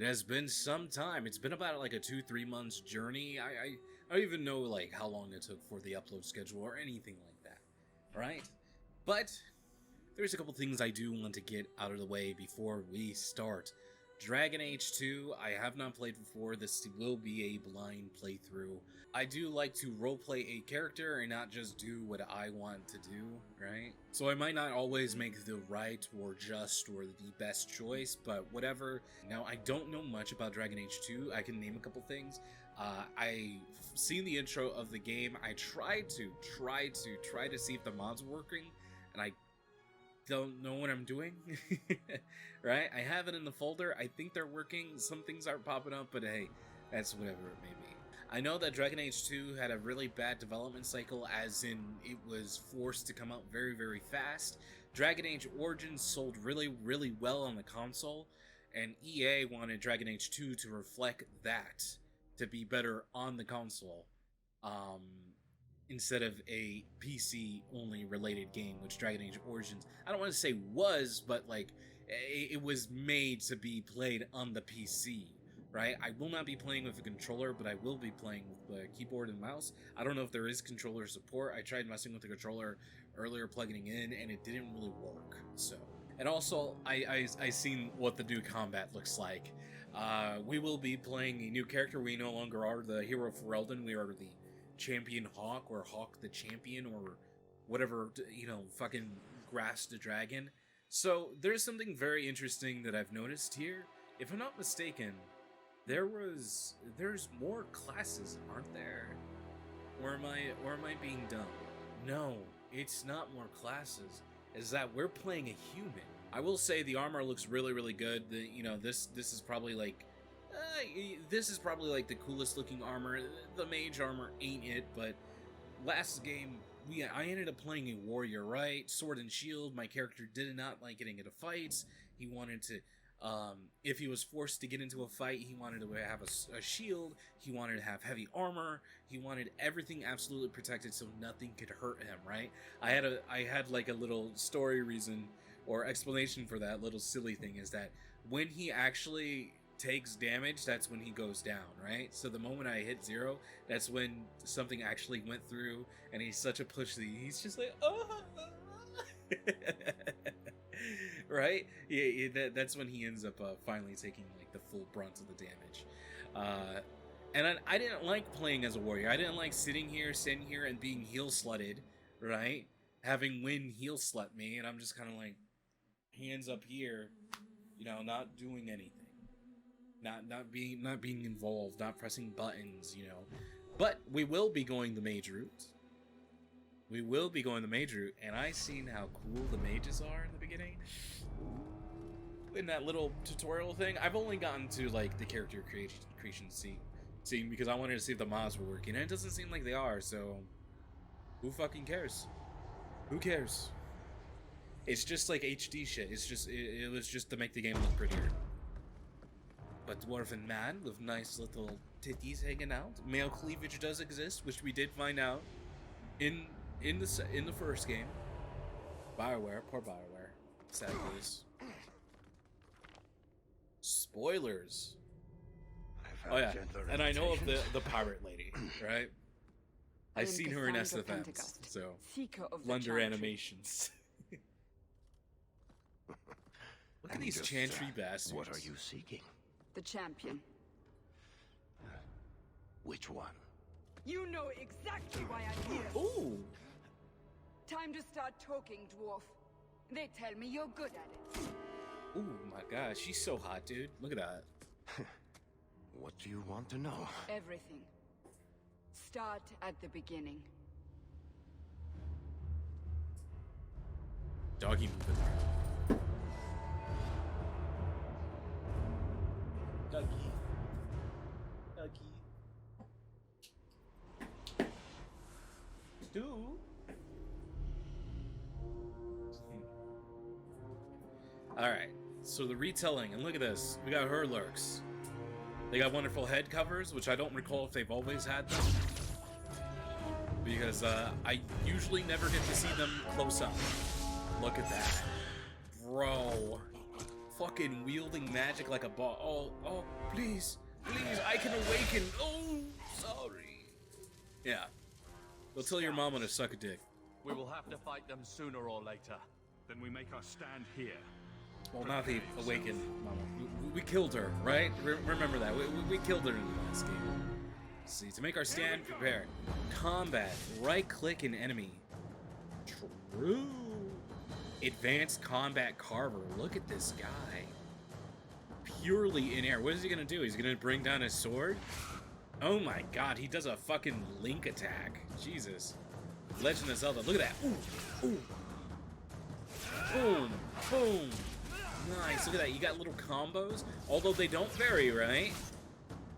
It has been some time. It's been about like a 2-3 months journey. I don't even know like how long it took for the upload schedule or anything like that, right? But there's a couple things I do want to get out of the way before we start. Dragon Age 2, I have not played before. This will be a blind playthrough. I do like to roleplay a character and not just do what I want to do, right? So I might not always make the right or just or the best choice, but whatever. Now, I don't know much about Dragon Age 2. I can name a couple things. I've seen the intro of the game. I tried to see if the mods were working, and I don't know what I'm doing, right? I have it in the folder. I think they're working. Some things aren't popping up, but hey, that's whatever it may be. I know that Dragon Age 2 had a really bad development cycle, as in it was forced to come out very, very fast. Dragon Age Origins sold really, really well on the console, and EA wanted Dragon Age 2 to reflect that, to be better on the console. Instead of a PC-only related game, which Dragon Age Origins, I don't want to say was, but like, it was made to be played on the PC, right? I will not be playing with a controller, but I will be playing with the keyboard and mouse. I don't know if there is controller support. I tried messing with the controller earlier, plugging it in, and it didn't really work, so. And also, I seen what the new combat looks like. We will be playing a new character. We no longer are the hero Ferelden. We are the Champion Hawk, or Hawk the Champion, or whatever, you know, fucking Grass the Dragon. So there's something very interesting that I've noticed here. If I'm not mistaken, there's more classes, aren't there? Or am I being dumb? No, it's not more classes. Is that we're playing a human. I will say the armor looks really, really good. This is probably like the coolest looking armor. The mage armor ain't it, but last game I ended up playing a warrior, right? Sword and shield. My character did not like getting into fights. He wanted to, if he was forced to get into a fight, he wanted to have a shield. He wanted to have heavy armor. He wanted everything absolutely protected so nothing could hurt him, right? I had like a little story reason or explanation for that little silly thing, is that when he actually takes damage, that's when he goes down, right? So the moment I hit 0, that's when something actually went through, and he's such a pussy. He's just like, oh, right? Yeah, that's when he ends up finally taking like the full brunt of the damage. And I didn't like playing as a warrior. I didn't like sitting here and being heel slutted, right? Having Wynn heel slut me, and I'm just kind of like hands up here, you know, not doing anything. Not being involved, not pressing buttons, you know. But we will be going the mage route. And I seen how cool the mages are in the beginning. In that little tutorial thing, I've only gotten to like the character creation scene because I wanted to see if the mods were working, and it doesn't seem like they are. So who fucking cares? Who cares? It's just like HD shit. It was just to make the game look prettier. But dwarven man with nice little titties hanging out. Male cleavage does exist, which we did find out in the first game. BioWare, poor BioWare. Sad news. Spoilers. Oh yeah, and I know of the pirate lady, right? I've seen her in SFMs, so Blunder animations. Look at these chantry bastards. What are you seeking? The champion. Which one? You know exactly why I'm here. Ooh. Time to start talking, dwarf. They tell me you're good at it. Ooh, my gosh, she's so hot, dude. Look at that. What do you want to know? Everything. Start at the beginning. Doggy moving. Dougie. Stu. Alright, so the retelling, and look at this. We got Hurlurks. They got wonderful head covers, which I don't recall if they've always had them. Because I usually never get to see them close up. Look at that. Bro. fucking wielding magic like a ball. Oh, please, I can awaken. Oh, sorry. Yeah. Go tell your mama to suck a dick. We will have to fight them sooner or later. Then we make our stand here. Well, not the awakened mama. We killed her, right? Remember that. We killed her in the last game. Let's see, to make our stand, prepare. Combat. Right-click an enemy. True. Advanced combat carver. Look at this guy. Purely in air. What is he gonna do? He's gonna bring down his sword? Oh my god, he does a fucking link attack. Jesus. Legend of Zelda. Look at that. Ooh. Ooh. Boom. Boom. Nice. Look at that. You got little combos. Although they don't vary, right?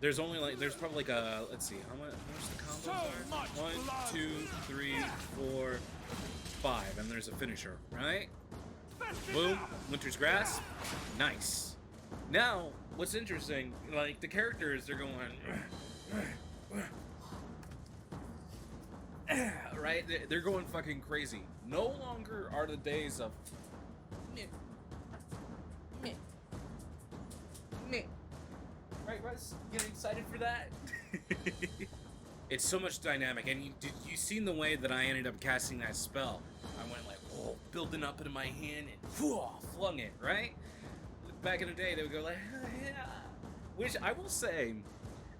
There's only like, there's probably like a, let's see, how much the combos are? 1, 2, 3, 4, 5. And there's a finisher, right? Boom. Winter's Grasp. Nice. Now, what's interesting, like the characters, they're going, right? They're going fucking crazy. No longer are the days of right, Russ? Getting excited for that? It's so much dynamic, and you seen the way that I ended up casting that spell? I went like, oh, building up into my hand and flung it, right? Back in the day, they would go like, oh, yeah. Which I will say,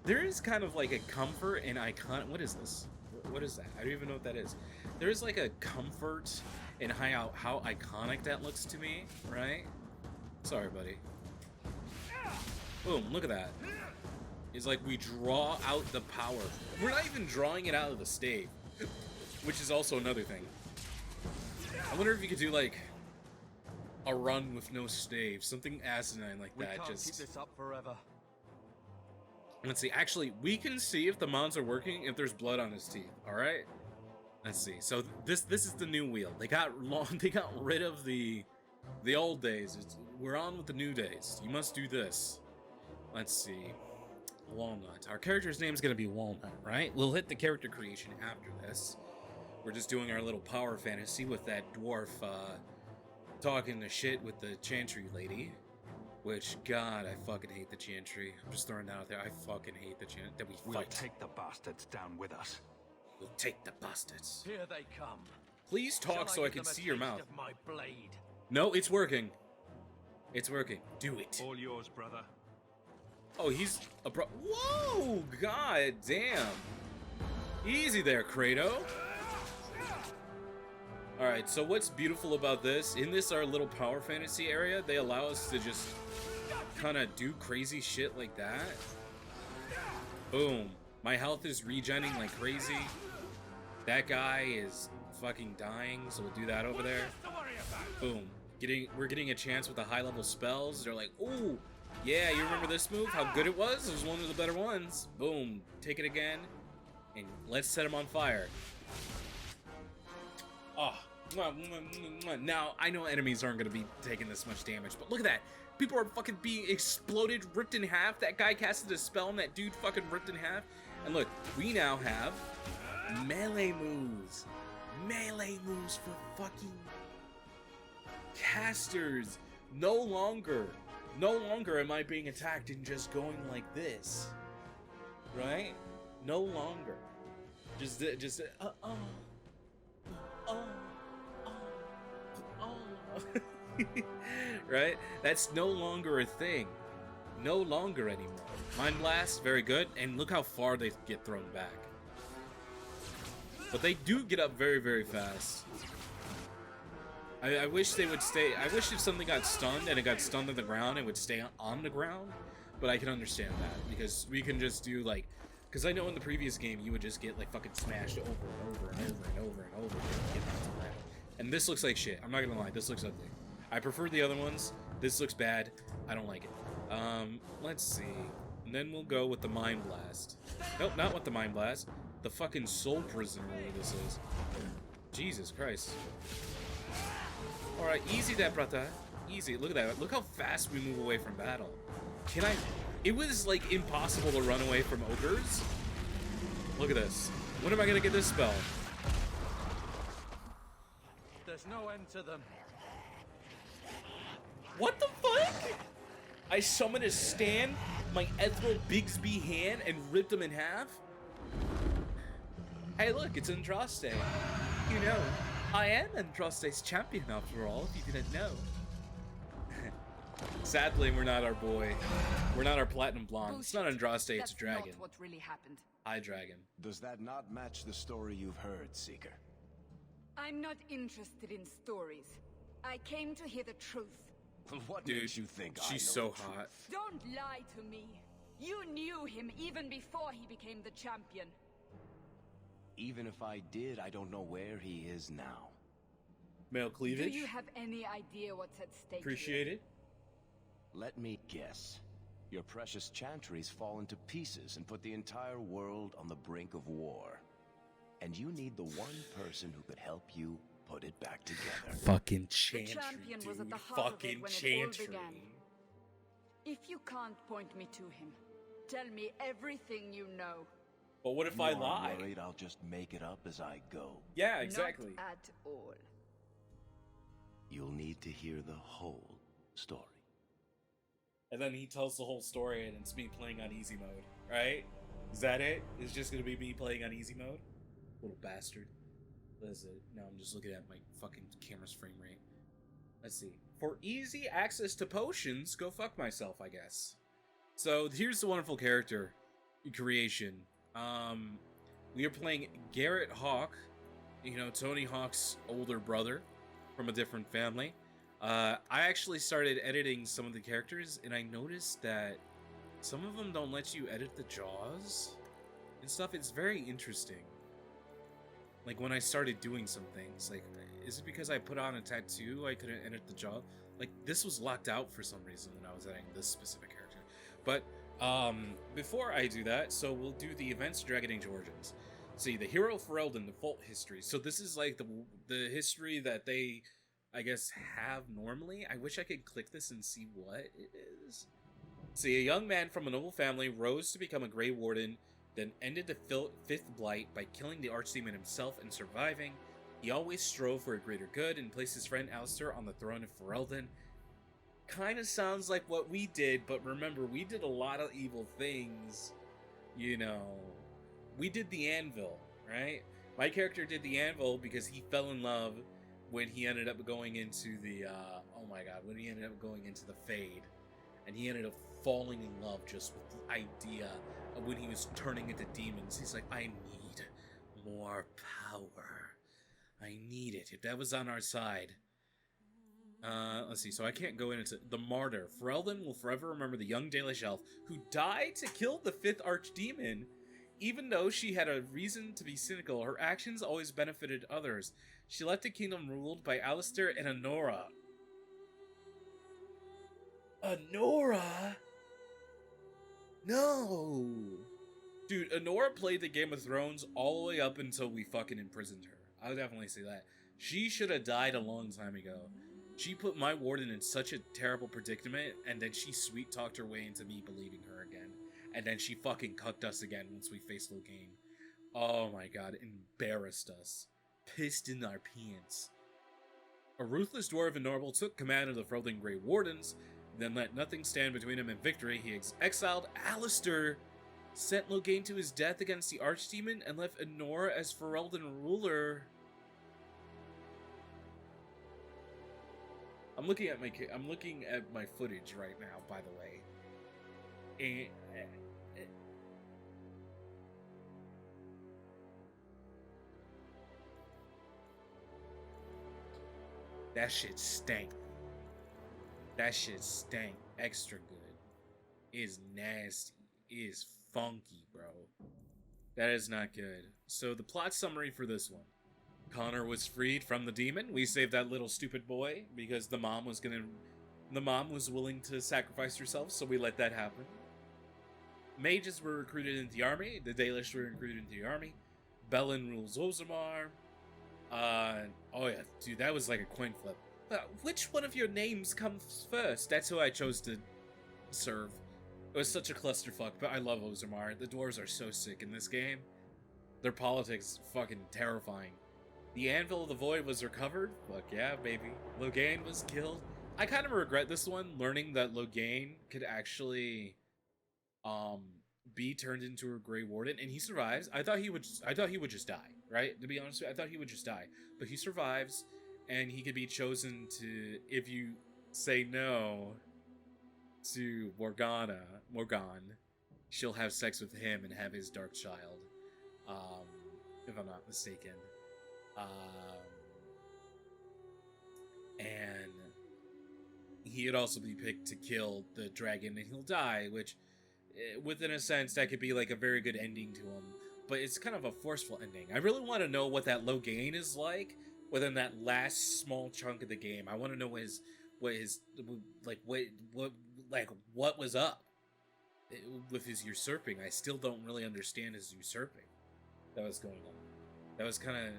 there is kind of like a comfort and icon. What is this? What is that? I don't even know what that is. There is like a comfort in how iconic that looks to me, right? Sorry, buddy. Boom, look at that. It's like we draw out the power. We're not even drawing it out of the stave, which is also another thing. I wonder if you could do like a run with no stave, something asinine like that. We can't just keep this up forever. Let's see. Actually, we can see if the mods are working if there's blood on his teeth. All right. Let's see. So this is the new wheel. They got rid of the old days. We're on with the new days. You must do this. Let's see. Walnut. Our character's name is gonna be Walnut, right? We'll hit the character creation after this. We're just doing our little power fantasy with that dwarf talking the shit with the Chantry lady. Which, God, I fucking hate the Chantry. I'm just throwing that out there. I fucking hate the Chantry. That we fight. We'll take the bastards down with us. We'll take the bastards. Here they come. Please talk so I can give them a see your taste mouth. of my blade. No, it's working. It's working. Do it. All yours, brother. Oh, he's a bro. Whoa! God damn. Easy there, Kratos. Alright, so what's beautiful about this, in this our little power fantasy area, they allow us to just kind of do crazy shit like that. Boom. My health is regenning like crazy. That guy is fucking dying, so we'll do that over there. Boom. We're getting a chance with the high level spells. They're like, ooh, yeah, you remember this move? How good it was? It was one of the better ones. Boom. Take it again. And let's set him on fire. Oh. Now, I know enemies aren't going to be taking this much damage, but look at that. People are fucking being exploded, ripped in half. That guy casted a spell and that dude fucking ripped in half. And look, we now have melee moves. Melee moves for fucking casters. No longer am I being attacked and just going like this. Right? No longer. Right? That's no longer a thing. No longer anymore. Mind Blast, very good. And look how far they get thrown back. But they do get up very, very fast. I wish they would stay. I wish if something got stunned and it got stunned on the ground, it would stay on the ground. But I can understand that because we can just do like, because I know in the previous game you would just get like fucking smashed over and over and over and over and over again. And this looks like shit. I'm not gonna lie, this looks ugly. I prefer the other ones. This looks bad. I don't like it. Let's see. And then we'll go with the Mind Blast. Nope, not with the Mind Blast. The fucking Soul Prisoner, whatever this is. Jesus Christ. Alright, easy that, brother. Easy. Look at that. Look how fast we move away from battle. Can I... It was, like, impossible to run away from ogres. Look at this. When am I gonna get this spell? There's no end to them. What the fuck? I summoned a stand, my Ethel Bigsby hand, and ripped him in half? Hey look, it's Andraste. You know, I am Andraste's champion after all, if you didn't know. Sadly, we're not our boy. We're not our Platinum Blonde. It's not Andraste, it's a dragon. That's not what really happened. Hi, dragon. Does that not match the story you've heard, Seeker? I'm not interested in stories. I came to hear the truth. What Dude, makes you think I know she's the so truth? hot. Don't lie to me. You knew him even before he became the champion. Even if I did, I don't know where he is now. Male Do cleavage. you have any idea what's at stake? Appreciate it. Let me guess. Your precious chantries fall into pieces and put the entire world on the brink of war. And you need the one person who could help you put it back together. Fucking Chantry, The champion dude. was at the heart of it Fucking when it all Chantry. began. If you can't point me to him, tell me everything you know. But what if You I are lie? worried I'll just make it up as I go. Yeah, exactly. Not at all. You'll need to hear the whole story. And then he tells the whole story and it's me playing on easy mode, right? Is that it? It's just gonna be me playing on easy mode? Little bastard. What is it? No, I'm just looking at my fucking camera's frame rate. Let's see. For easy access to potions, go fuck myself, I guess. So here's the wonderful character creation. We are playing Garrett Hawk, you know, Tony Hawk's older brother from a different family. I actually started editing some of the characters, and I noticed that some of them don't let you edit the jaws and stuff. It's very interesting. Like, when I started doing some things, like, is it because I put on a tattoo I couldn't edit the jaw? Like, this was locked out for some reason when I was editing this specific character. But, before I do that, so we'll do the events Dragon Age Origins. See, the hero Ferelden, the Default History. So this is like the history that they, I guess, have normally. I wish I could click this and see what it is. See, a young man from a noble family rose to become a Grey Warden, then ended the Fifth Blight by killing the Archdemon himself and surviving. He always strove for a greater good and placed his friend Alistair on the throne of Ferelden. Kind of sounds like what we did, but remember, we did a lot of evil things. You know, we did the Anvil, right? My character did the Anvil because he fell in love when he ended up going into the, oh my god, when he ended up going into the Fade. And he ended up falling in love just with the idea of when he was turning into demons. He's like, I need more power. I need it. If that was on our side. Let's see, so I can't go into the Martyr. Ferelden will forever remember the young Dalish elf who died to kill the 5th Archdemon. Even though she had a reason to be cynical, her actions always benefited others. She left a kingdom ruled by Alistair and Honora. Honora? No! Dude, Honora played the Game of Thrones all the way up until we fucking imprisoned her. I would definitely say that. She should have died a long time ago. She put my warden in such a terrible predicament, and then she sweet-talked her way into me believing her again. And then she fucking cucked us again once we faced Loghain. Oh my god, embarrassed us. Pissed in our pants. A ruthless dwarven noble took command of the Ferelden Grey Wardens, then let nothing stand between him and victory. He exiled Alistair, sent Loghain to his death against the Archdemon, and left Honora as Ferelden ruler. I'm looking at my footage right now, by the way. That shit stank. That shit stank extra good. It is nasty. It is funky, bro. That is not good. So the plot summary for this one. Connor was freed from the demon. We saved that little stupid boy because the mom was willing to sacrifice herself, so we let that happen. Mages were recruited into the army. The Dalish were recruited into the army. Belen rules Ozamar. Oh yeah, dude, that was like a coin flip. Which one of your names comes first? That's who I chose to serve. It was such a clusterfuck, but I love Ozamar. The dwarves are so sick in this game. Their politics fucking terrifying. The Anvil of the Void was recovered. Fuck yeah, baby. Loghain was killed. I kind of regret this one, learning that Logain could actually be turned into a Grey Warden, and he survives. I thought he would just die, right? To be honest with you, I thought he would just die. But he survives, and he could be chosen to, if you say no to Morgan, she'll have sex with him and have his dark child. If I'm not mistaken. And he'd also be picked to kill the dragon and he'll die, which, within a sense, that could be like a very good ending to him. But it's kind of a forceful ending. I really want to know what that Logain is like within that last small chunk of the game. I want to know what was up with his usurping. I still don't really understand his usurping that was going on. That was kind of...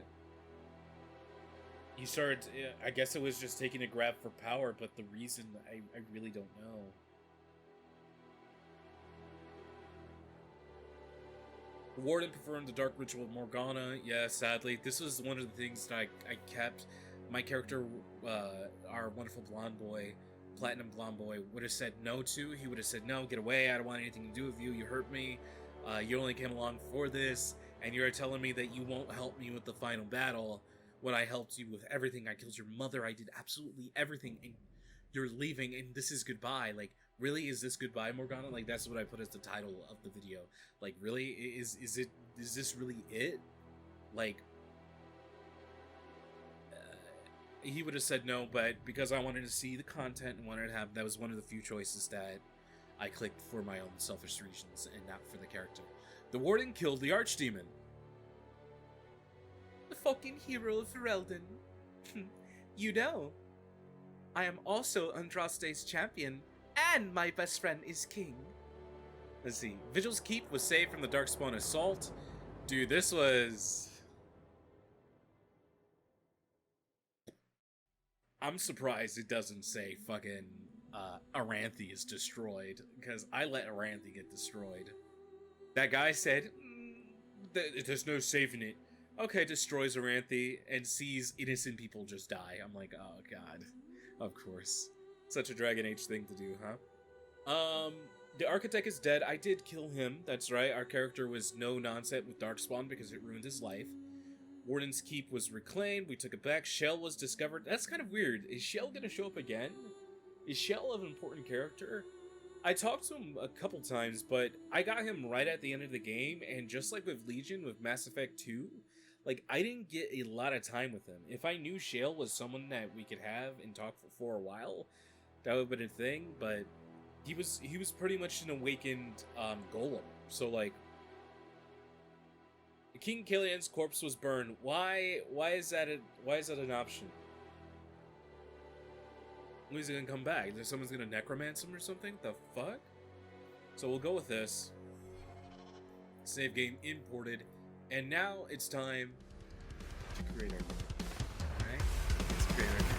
He started, I guess it was just taking a grab for power, but the reason, I really don't know. The Warden performed the Dark Ritual of Morgana. Yeah, sadly. This was one of the things that I kept. My character, our wonderful blonde boy, platinum blonde boy, would have said no to. He would have said, no, get away, I don't want anything to do with you, you hurt me, you only came along for this, and you're telling me that you won't help me with the final battle. When I helped you with everything, I killed your mother, I did absolutely everything, and you're leaving, and this is goodbye. Like, really, is this goodbye, Morgana? Like, that's what I put as the title of the video. Like, really, is this really it? Like, he would have said no, but because I wanted to see the content and wanted to have, that was one of the few choices that I clicked for my own selfish reasons and not for the character. The Warden killed the Archdemon. The fucking hero of Ferelden. You know, I am also Andraste's champion, and my best friend is king. Let's see. Vigil's Keep was saved from the Darkspawn assault. Dude, this was... I'm surprised it doesn't say fucking Aranthi is destroyed, because I let Aranthi get destroyed. That guy said, there's no saving it. Okay, destroys Aranthi and sees innocent people just die. I'm like, oh god. Of course. Such a Dragon Age thing to do, huh? The Architect is dead. I did kill him. That's right. Our character was no nonsense with Darkspawn because it ruined his life. Warden's Keep was reclaimed. We took it back. Shell was discovered. That's kind of weird. Is Shell gonna show up again? Is Shell an important character? I talked to him a couple times, but I got him right at the end of the game, and just like with Legion, with Mass Effect 2, like, I didn't get a lot of time with him. If I knew Shale was someone that we could have and talk for a while, that would have been a thing, but he was pretty much an awakened golem. So, like, King Killian's corpse was burned. Why is that an option? When is he gonna come back? Is someone's gonna necromance him or something? The fuck? So we'll go with this. Save game imported. And now it's time to create our game. Alright? Let's create our game.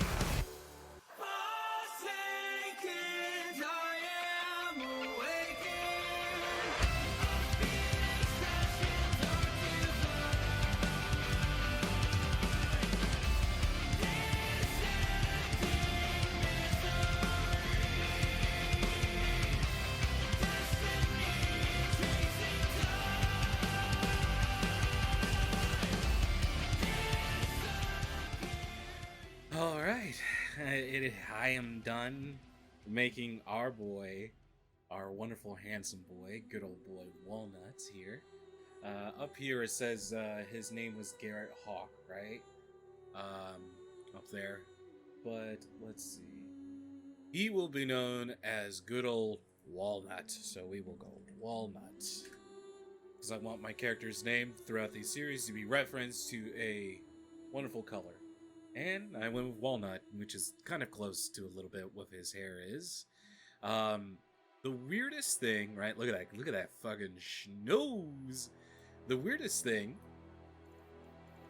I am done making our boy, our wonderful handsome boy, good old boy Walnuts here. Up here it says his name was Garrett Hawk, right? Up there. But let's see. He will be known as good old Walnut, so we will go Walnut. Because I want my character's name throughout the series to be referenced to a wonderful color. And I went with Walnut, which is kind of close to a little bit what his hair is. The weirdest thing, right? Look at that fucking schnoz. The weirdest thing,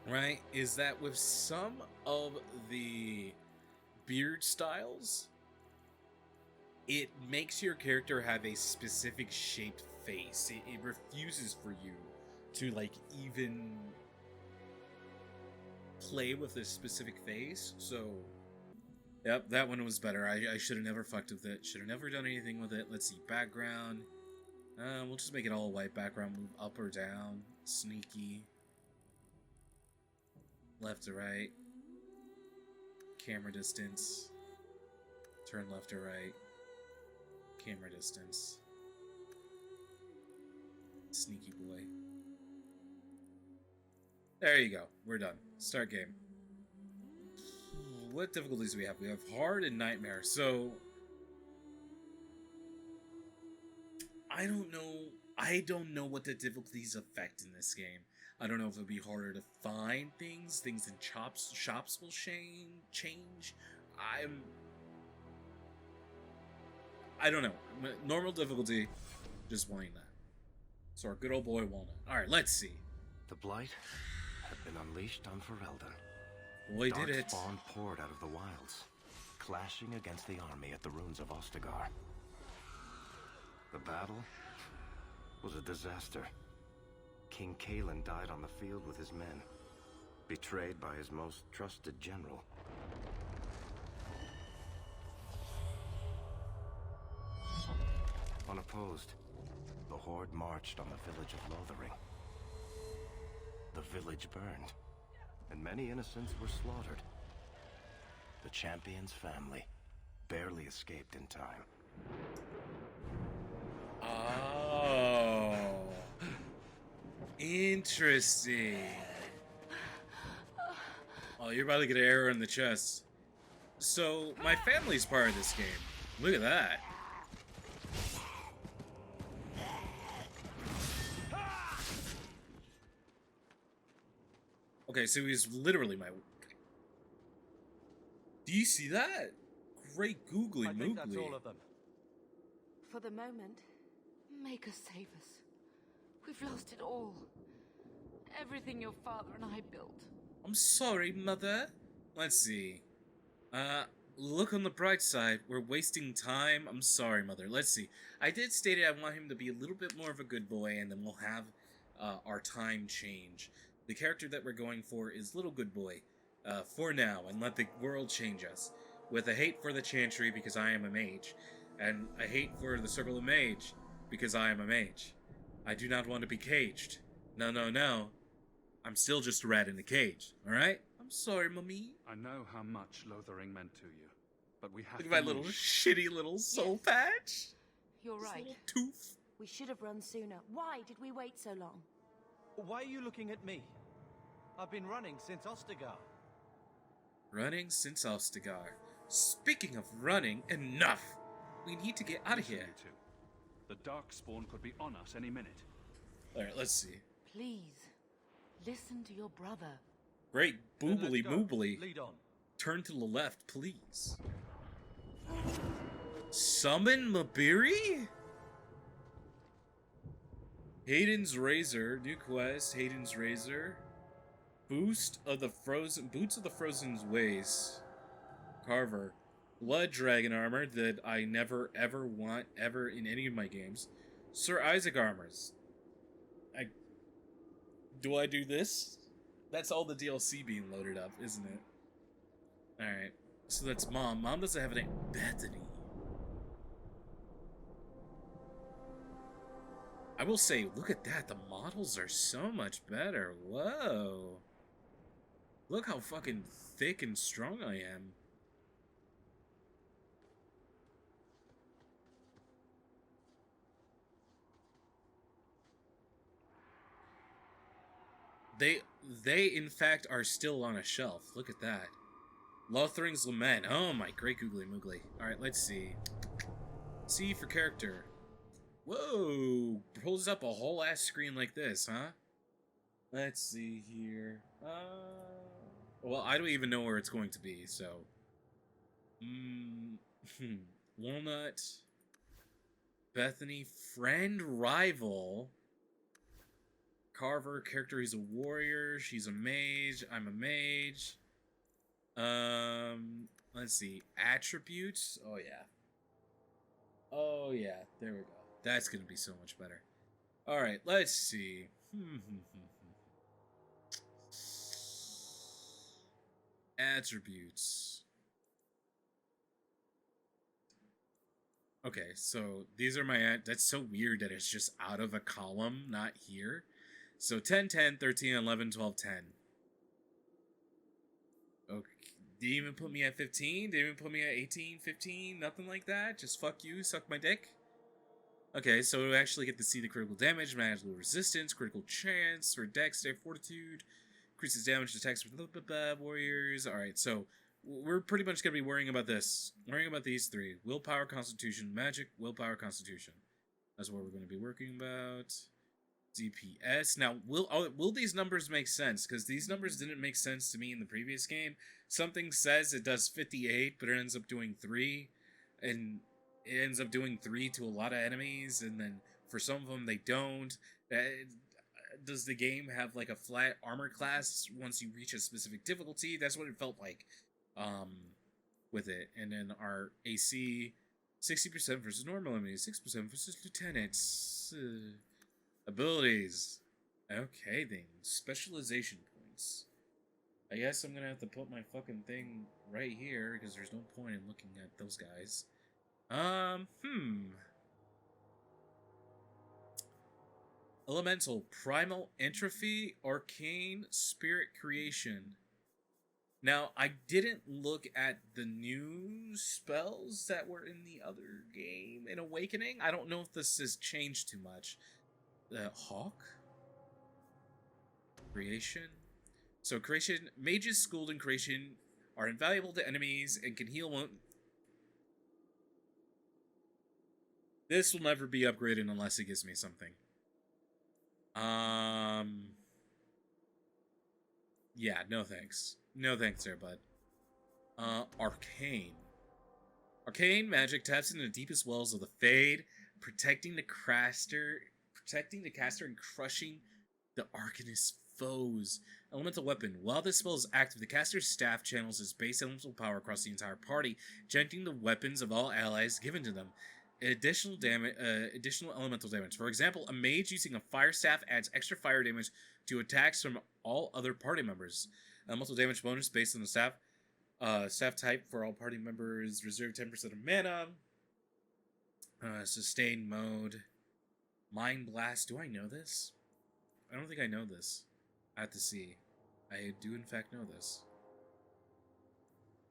right, is that with some of the beard styles, it makes your character have a specific shaped face. It refuses for you to, like, even play with this specific face, so Yep, that one was better. I should have never fucked with it. Should have never done anything with it. Let's see, background. We'll just make it all white background. Move up or down. Sneaky. Left to right. Camera distance. Turn left to right. Camera distance. Sneaky boy. There you go. We're done. Start game. What difficulties do we have? We have hard and nightmare. So I don't know what the difficulties affect in this game. I don't know if it'll be harder to find things. Things in shops will change. I don't know. Normal difficulty, just wanting that. So our good old boy Walnut. Alright, let's see. The Blight had been unleashed on Ferelden. Boy, did it. Darkspawn poured out of the wilds, clashing against the army at the ruins of Ostagar. The battle was a disaster. King Kalen died on the field with his men, betrayed by his most trusted general. Unopposed, the Horde marched on the village of Lothering. The village burned, and many innocents were slaughtered. The champion's family barely escaped in time. Oh. Interesting. Oh, you're about to get an arrow in the chest. So, my family's part of this game. Look at that. Okay, so he's literally my... Do you see that? Great googly I think that's moogly. all of them. For the moment, make us save us. We've lost it all. Everything your father and I built. I'm sorry, Mother. Let's see. Look on the bright side. We're wasting time. I'm sorry, Mother. Let's see. I did state I want him to be a little bit more of a good boy, and then we'll have our time change. The character that we're going for is Little Good Boy, for now, and let the world change us. With a hate for the Chantry because I am a mage, and a hate for the Circle of Mage because I am a mage. I do not want to be caged. No, no, no. I'm still just a rat in a cage, alright? I'm sorry, Mummy. I know how much Lothering meant to you, but we have Look to at my little move. shitty little soul patch. You're This right. little tooth. We should have run sooner. Why did we wait so long? Why are you looking at me? I've been running since Ostagar. Running since Ostagar. Speaking of running, enough! We need to get out of Listen, here. you two. The Darkspawn could be on us any minute. Alright, let's see. Please, listen to your brother. Great Then boobly let's go. moobly. Lead on. Turn to the left, please. Summon Mabiri? Hayden's Razor, new quest, Hayden's Razor. Boots of the Frozen's Ways. Carver. Blood Dragon armor that I never ever want ever in any of my games. Sir Isaac armors. Do I do this? That's all the DLC being loaded up, isn't it? Alright. So that's Mom. Mom doesn't have a name. Bethany. I will say, look at that. The models are so much better. Whoa. Look how fucking thick and strong I am. They in fact are still on a shelf. Look at that. Lothering's Lament. Oh my, great googly moogly. Alright, let's see. C for character. Whoa! Pulls up a whole ass screen like this, huh? Let's see here. Well, I don't even know where it's going to be, so. Walnut. Bethany. Friend, rival. Carver, character, he's a warrior. She's a mage. I'm a mage. Let's see. Attributes. Oh, yeah. Oh, yeah. There we go. That's gonna be so much better. Alright, let's see. Attributes. Okay, so these are my... That's so weird that it's just out of a column, not here. So 10, 10, 13, 11, 12, 10. Okay. Didn't even put me at 15? Didn't even put me at 18, 15? Nothing like that? Just fuck you, suck my dick? Okay, so we actually get to see the critical damage, magical resistance, critical chance, for dex, save fortitude, increases damage to attacks with warriors. Alright, so we're pretty much going to be worrying about this. Worrying about these three. Willpower, constitution, magic, willpower, constitution. That's what we're going to be working about. DPS. Now, will these numbers make sense? Because these numbers didn't make sense to me in the previous game. Something says it does 58, but it ends up doing 3. And it ends up doing 3 to a lot of enemies, and then for some of them they don't. Does the game have like a flat armor class once you reach a specific difficulty? That's what it felt like with it. And then our AC, 60% versus normal enemies, 6% versus lieutenants. Abilities. Okay then, specialization points. I guess I'm gonna have to put my fucking thing right here, because there's no point in looking at those guys. Elemental, Primal Entropy, Arcane, Spirit Creation. Now, I didn't look at the new spells that were in the other game in Awakening. I don't know if this has changed too much. Hawk? Creation? So, Creation, mages schooled in Creation are invaluable to enemies and can heal one. This will never be upgraded unless it gives me something. Yeah, no thanks. No thanks there, bud. Arcane. Arcane magic taps into the deepest wells of the Fade, protecting the caster and crushing the Arcanist's foes. Elemental weapon. While this spell is active, the caster's staff channels his base elemental power across the entire party, chanting the weapons of all allies given to them. Additional elemental damage. For example, a mage using a fire staff adds extra fire damage to attacks from all other party members. Elemental damage bonus based on the staff type for all party members. Reserve 10% of mana. Sustain mode. Mind blast. Do I know this? I don't think I know this. I have to see. I do in fact know this.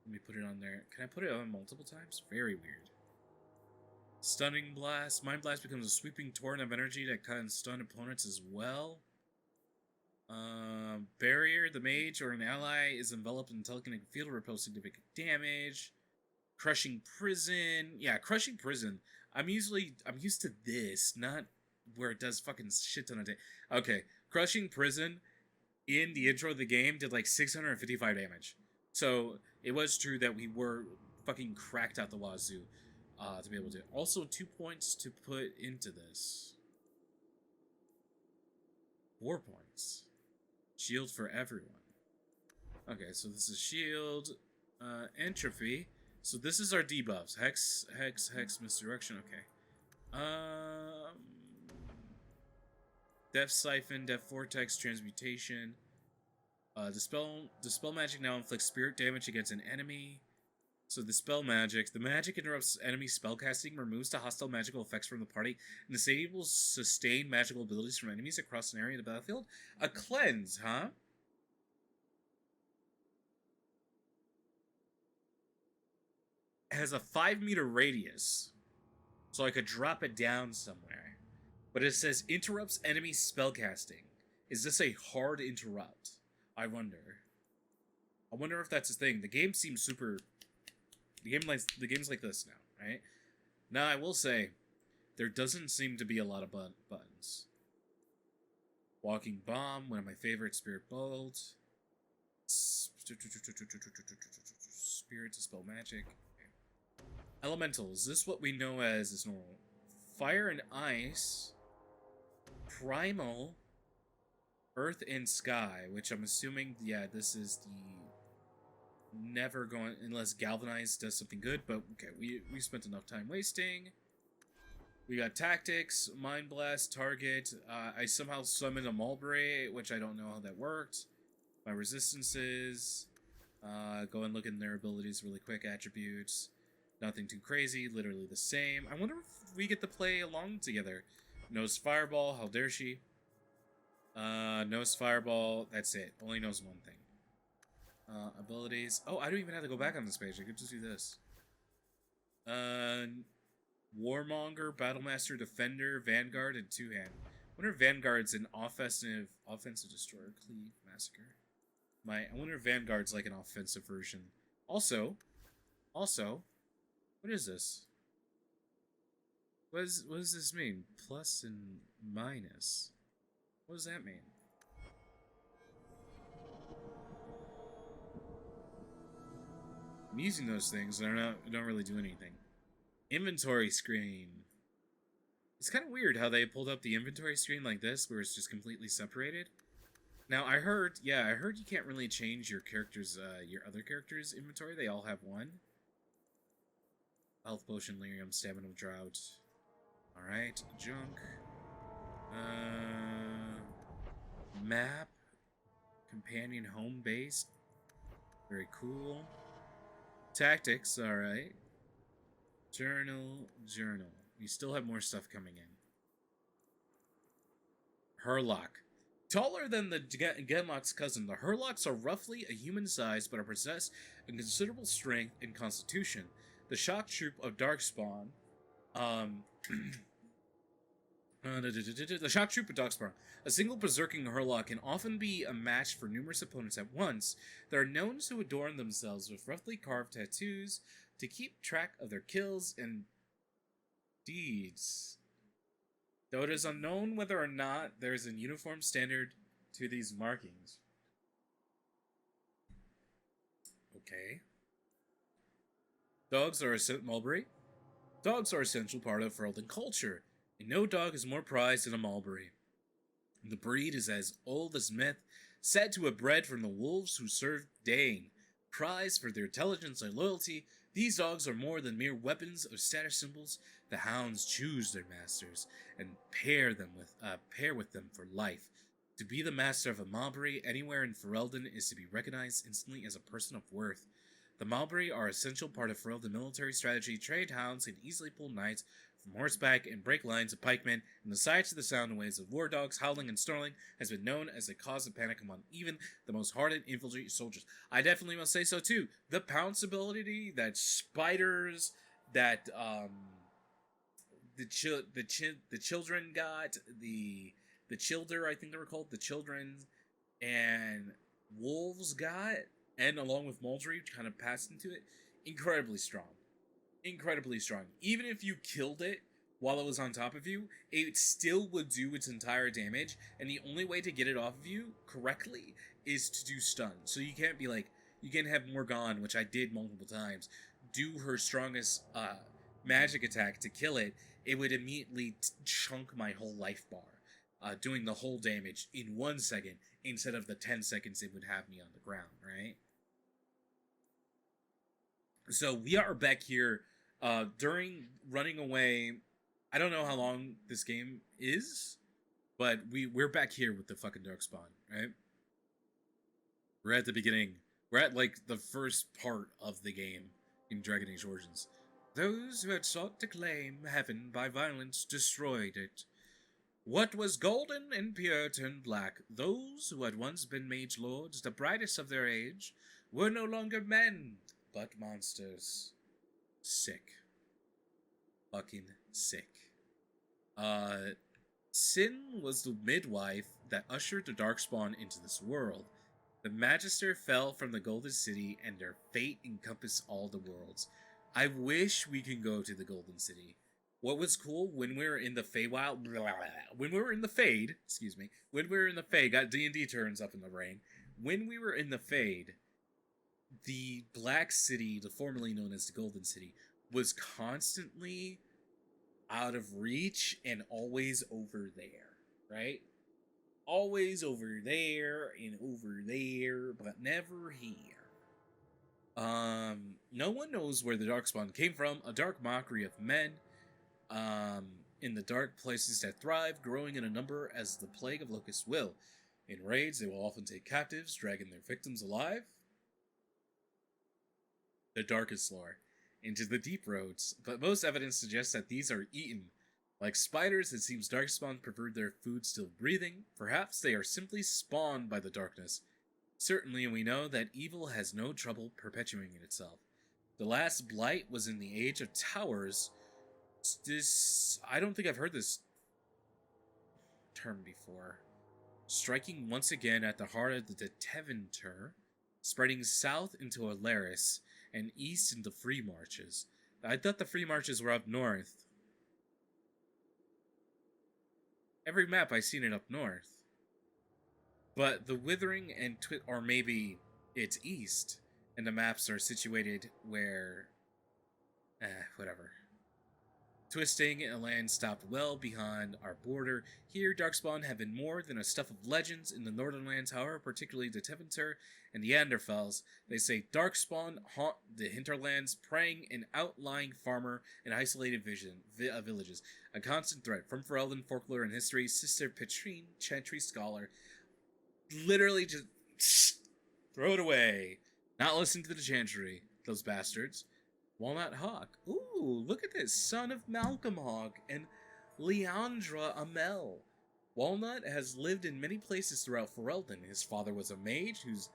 Let me put it on there. Can I put it on multiple times? Very weird. Stunning Blast. Mind Blast becomes a sweeping torrent of energy that can stun opponents as well. Barrier. The mage or an ally is enveloped in a telekinetic field, repels significant damage. Crushing Prison. Yeah, Crushing Prison. I'm used to this, not where it does fucking shit ton of damage. Okay, Crushing Prison in the intro of the game did like 655 damage. So it was true that we were fucking cracked out the wazoo. To be able to. Also, 2 points to put into this. 4 points. Shield for everyone. Okay, so this is shield. Entropy. So this is our debuffs. Hex, misdirection. Okay. Depth Siphon, Depth Vortex, Transmutation. Dispel magic now inflicts spirit damage against an enemy. So the magic interrupts enemy spellcasting, removes the hostile magical effects from the party, and disables sustained magical abilities from enemies across an area of the battlefield. A cleanse, huh? It has a 5-meter radius, so I could drop it down somewhere. But it says interrupts enemy spellcasting. Is this a hard interrupt? I wonder. I wonder if that's a thing. The game seems super... The game's like this now, right? Now, I will say, there doesn't seem to be a lot of buttons. Walking Bomb, one of my favorite. Spirit Bolt. Spirit to spell magic. Elemental, is this what we know as is normal? Fire and Ice. Primal. Earth and Sky, which I'm assuming, yeah, this is the... Never going unless Galvanize does something good, but okay, we spent enough time wasting. We got Tactics, Mind Blast, Target. I somehow summoned a Mulberry, which I don't know how that worked. My resistances. Go and look in their abilities really quick. Attributes. Nothing too crazy, literally the same. I wonder if we get to play along together. Knows Fireball, how dare she? Knows Fireball, that's it. Only knows one thing. Abilities. Oh, I don't even have to go back on this page. I could just do this. Warmonger, Battlemaster, Defender, Vanguard, and Two-Hand. I wonder if Vanguard's an offensive destroyer. Cleave, Massacre. I wonder if Vanguard's like an offensive version. Also, what is this? What does this mean? Plus and minus. What does that mean? I'm using those things, and I don't really do anything. Inventory screen. It's kind of weird how they pulled up the inventory screen like this, where it's just completely separated. Now, I heard you can't really change your other characters' inventory. They all have one. Health potion, lyrium, stamina, drought. Alright, junk. Map. Companion home base. Very cool. Tactics, alright. Journal. You still have more stuff coming in. Hurlock. Taller than the Genlock's cousin, the Hurlocks are roughly a human size, but are possessed of considerable strength and constitution. The shock troop of Darkspawn, the shock troop of Darkspawn, a single berserking Hurlock can often be a match for numerous opponents at once. They are known to adorn themselves with roughly carved tattoos to keep track of their kills and deeds. Though it is unknown whether or not there is a uniform standard to these markings. Okay. Dogs are Mulberry. Dogs are an essential part of Ferelden culture, and no dog is more prized than a Mulberry. The breed is as old as myth, said to have bred from the wolves who served Dane. Prized for their intelligence and loyalty, these dogs are more than mere weapons or status symbols. The hounds choose their masters and pair with them for life. To be the master of a Mulberry anywhere in Ferelden is to be recognized instantly as a person of worth. The Mulberry are an essential part of Ferelden military strategy. Trained hounds can easily pull knights from horseback and break lines of pikemen, and the sight of the sound and waves of war dogs howling and snarling has been known as a cause of panic among even the most hardened infantry soldiers. I definitely must say so too. The pounce ability that spiders, that the children got, the childer, I think they were called, the children, and wolves got, and along with Mulberry, which kind of passed into it, incredibly strong. Incredibly strong. Even if you killed it while it was on top of you, it still would do its entire damage, and the only way to get it off of you correctly is to do stun. So you can't be like, you can have Morgane, which I did multiple times, do her strongest magic attack to kill it. It would immediately chunk my whole life bar, doing the whole damage in 1 second instead of the 10 seconds it would have me on the ground, right? So we are back here during running away. I don't know how long this game is, but we're back here with the fucking Darkspawn, right? We're at the beginning. We're at like the first part of the game in Dragon Age Origins. Those who had sought to claim heaven by violence destroyed it. What was golden and pure turned black. Those who had once been mage lords, the brightest of their age, were no longer men, but monsters. Sick. Fucking sick. Sin was the midwife that ushered the Darkspawn into this world. The Magister fell from the Golden City, and their fate encompassed all the worlds. I wish we can go to the Golden City. What was cool when we were in the Feywild, when we were in the Fade, got D&D turns up in the brain. When we were in the Fade, the Black City, the formerly known as the Golden City, was constantly out of reach and always over there, right? Always over there and over there, but never here. No one knows where the Darkspawn came from, a dark mockery of men, in the dark places that thrive, growing in a number as the plague of locusts will. In raids, they will often take captives, dragging their victims alive. The darkest lore. into the deep roads, but most evidence suggests that these are eaten. Like spiders, it seems Darkspawn preferred their food still breathing. Perhaps they are simply spawned by the darkness. Certainly, we know that evil has no trouble perpetuating itself. The last blight was in the Age of Towers. I don't think I've heard this term before. Striking once again at the heart of the Tevinter, spreading south into Alaris and east into Free Marches. I thought the Free Marches were up north. Every map I've seen it up north. But the Withering and or maybe it's east, and the maps are situated where... whatever. Twisting a land stopped well behind our border. Here, Darkspawn have been more than a stuff of legends in the Northern Lands, however, particularly the Tevinter and the Anderfels. They say Darkspawn haunt the hinterlands, preying in outlying farmer and isolated villages. A constant threat from Ferelden folklore and history. Sister Petrine, Chantry Scholar. Literally just throw it away. Not listen to the Chantry, those bastards. Walnut Hawk. Ooh, look at this. Son of Malcolm Hawk and Leandra Amel. Walnut has lived in many places throughout Ferelden. His father was a mage whose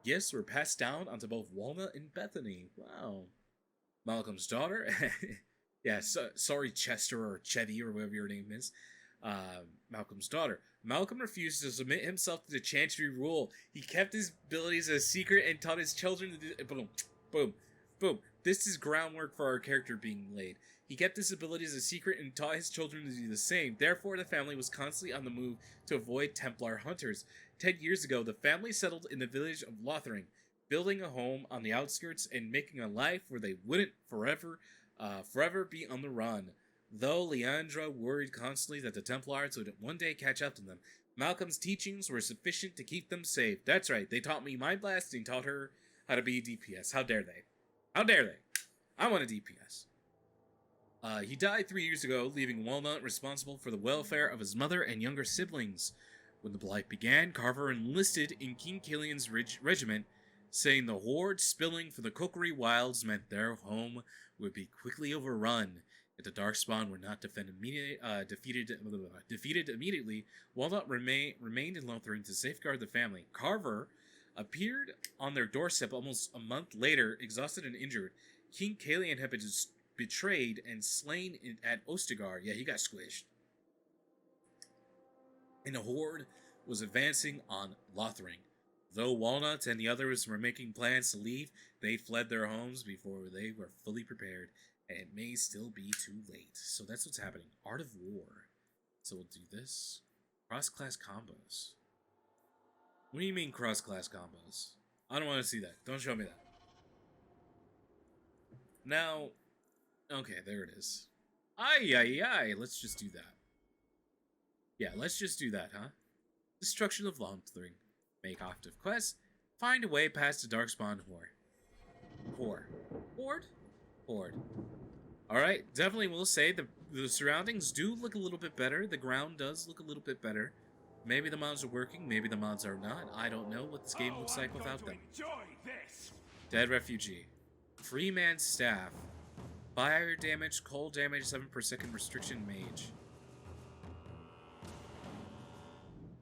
gifts were passed down onto both Walnut and Bethany. Wow. Malcolm's daughter. Yeah, sorry Chester or Chevy or whatever your name is. Malcolm's daughter. Malcolm refused to submit himself to the Chantry rule. He kept his abilities a secret and taught his children to do... Boom, boom, boom. This is groundwork for our character being laid. He kept his abilities a secret and taught his children to do the same. Therefore, the family was constantly on the move to avoid Templar hunters. 10 years ago, the family settled in the village of Lothering, building a home on the outskirts and making a life where they wouldn't forever be on the run. Though Leandra worried constantly that the Templars would one day catch up to them, Malcolm's teachings were sufficient to keep them safe. That's right, they taught me Mind Blasting, taught her how to be a DPS. How dare they? How dare they? I want a DPS. He died 3 years ago, leaving Walnut responsible for the welfare of his mother and younger siblings. When the Blight began, Carver enlisted in King Killian's regiment, saying the horde spilling for the Cookery Wilds meant their home would be quickly overrun. If the Darkspawn were not defeated immediately, Walnut remained in Lothering to safeguard the family. Carver appeared on their doorstep almost a month later, exhausted and injured. King Kalian had been betrayed and slain at Ostagar. Yeah, he got squished. And the horde was advancing on Lothering. Though Walnut and the others were making plans to leave, they fled their homes before they were fully prepared, and it may still be too late. So that's what's happening. Art of War. So we'll do this. Cross-class combos. What do you mean cross-class combos? I don't want to see that. Don't show me that. Now, okay, there it is. Aye. Let's just do that. Yeah, let's just do that, huh? Destruction of Lothering. Make active quests. Find a way past the Darkspawn Horde. Alright, definitely will say the surroundings do look a little bit better. The ground does look a little bit better. Maybe the mods are working, maybe the mods are not. I don't know what this game looks like without them. Dead Refugee. Free Man Staff. Fire damage, cold damage, 7 per second restriction mage.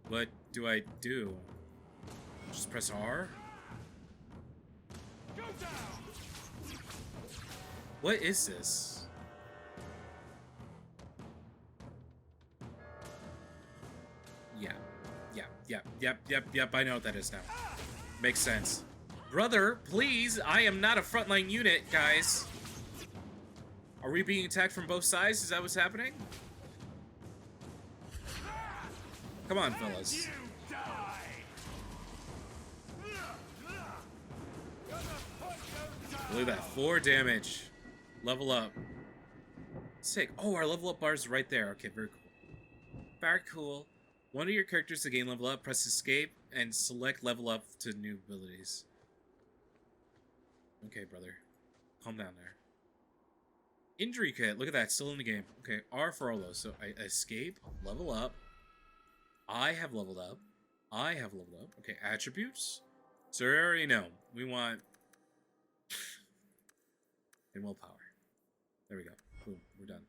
What do I do? Just press R? What is this? Yep, I know what that is now. Makes sense. Brother, please, I am not a frontline unit, guys. Are we being attacked from both sides? Is that what's happening? Come on, fellas. Look at that, 4 damage. Level up. Sick. Oh, our level up bar is right there. Okay, very cool. Very cool. One of your characters to gain level up, press escape, and select level up to new abilities. Okay, brother. Calm down there. Injury kit. Look at that, still in the game. Okay, R for all those. So I escape, level up. I have leveled up. Okay, attributes. So we already know. We want... and willpower. There we go. Boom. We're done.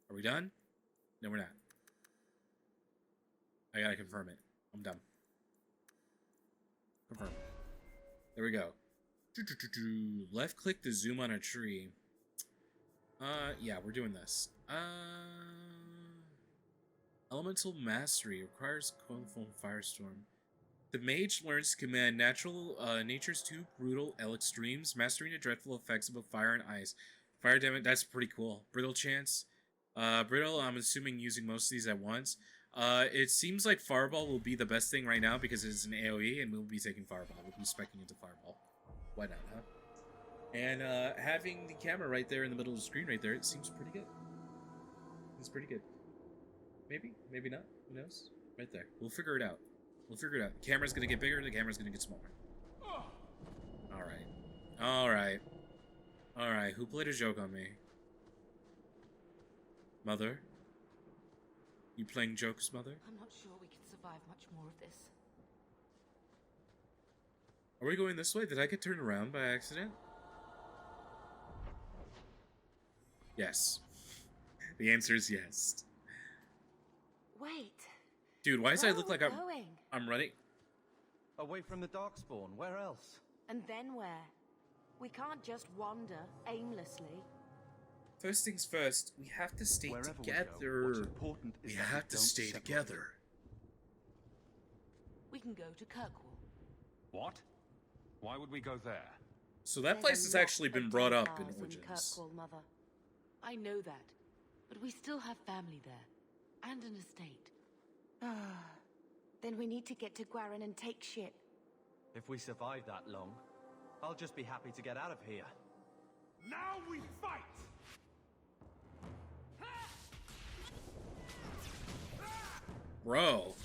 Are we done? No, we're not. I gotta confirm it. I'm done. Confirm. There we go. Left click to zoom on a tree. Yeah, we're doing this. Elemental Mastery requires colorful firestorm. The mage learns to command nature's two brutal extremes, mastering the dreadful effects of both fire and ice. Fire damage, that's pretty cool. Brittle chance. Brittle, I'm assuming using most of these at once. It seems like Fireball will be the best thing right now because it's an AoE and we'll be taking Fireball. We'll be speccing into Fireball. Why not, huh? And having the camera right there in the middle of the screen right there, it seems pretty good. It's pretty good. Maybe, maybe not. Who knows? Right there. We'll figure it out. We'll figure it out. The camera's gonna get bigger, the camera's gonna get smaller. Alright. Alright. Alright, who played a joke on me? Mother? You playing jokes, Mother? I'm not sure we can survive much more of this. Are we going this way? Did I get turned around by accident? Yes. The answer is yes. Wait. Dude, why does I look like going? I'm running? Away from the Darkspawn, where else? And then where? We can't just wander aimlessly. First things first, we have to stay Wherever together. we go, what's important is We that have to don't stay separate. together. We can go to Kirkwall. What? Why would we go there? So that There's place a has lot actually been of brought up in Templars Origins. Kirkwall, Mother. I know that, but we still have family there, and an estate. Then we need to get to Gwarin and take ship. If we survive that long, I'll just be happy to get out of here. Now we fight! Bro.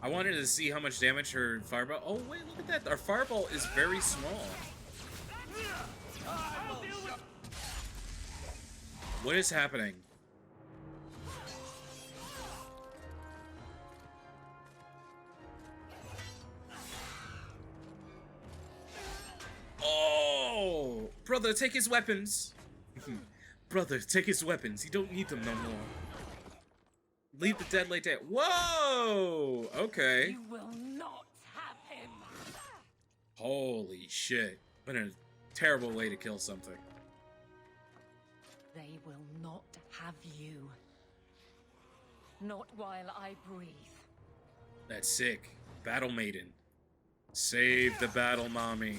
I wanted to see how much damage her fireball... Oh, wait, look at that. Our fireball is very small. What is happening? Oh! Brother, take his weapons. Brother, take his weapons. You don't need them no more. Leave the dead late dead. Whoa! Okay. You will not have him! Holy shit. What a terrible way to kill something. They will not have you. Not while I breathe. That's sick. Battle Maiden. Save the battle mommy.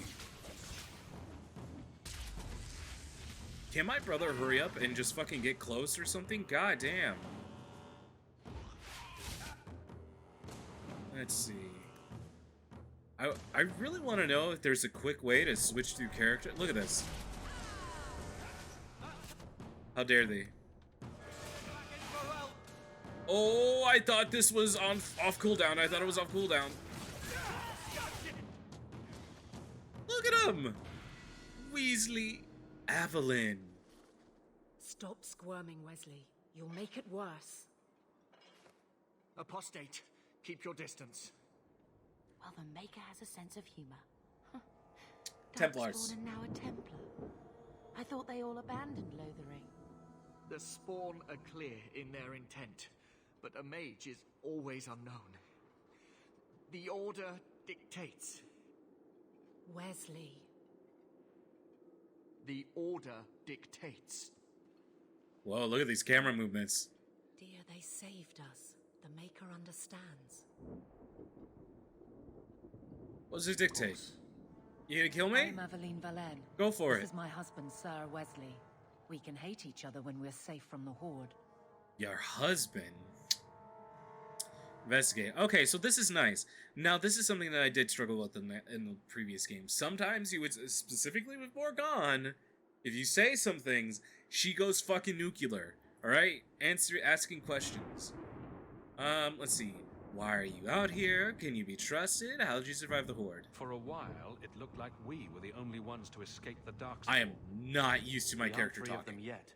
Can my brother hurry up and just fucking get close or something? God damn. Let's see. I really want to know if there's a quick way to switch through character. Look at this. How dare they? Oh, I thought this was off cooldown. I thought it was off cooldown. Look at him! Weasley Evelyn. Stop squirming, Wesley. You'll make it worse. Apostate, keep your distance. Well, the Maker has a sense of humor. Templars. Darkspawn and now a Templar. I thought they all abandoned Lothering. The Spawn are clear in their intent, but a mage is always unknown. The Order dictates. Wesley. The Order dictates. Whoa, look at these camera movements. Dear, they saved us. The Maker understands. What does it dictate? You gonna kill me? I'm Aveline Valen. Go for This it. is my husband, Sir Wesley. We can hate each other when we're safe from the Horde. Your husband. Investigate. Okay, so this is nice. Now, this is something that I did struggle with in the previous game. Sometimes you would, specifically with Morgan, if you say some things, she goes fucking nuclear. Alright? Asking questions. Let's see. Why are you out here? Can you be trusted? How did you survive the Horde? For a while, it looked like we were the only ones to escape the Darkspawn. I am not used to my We aren't character free of them talking. yet.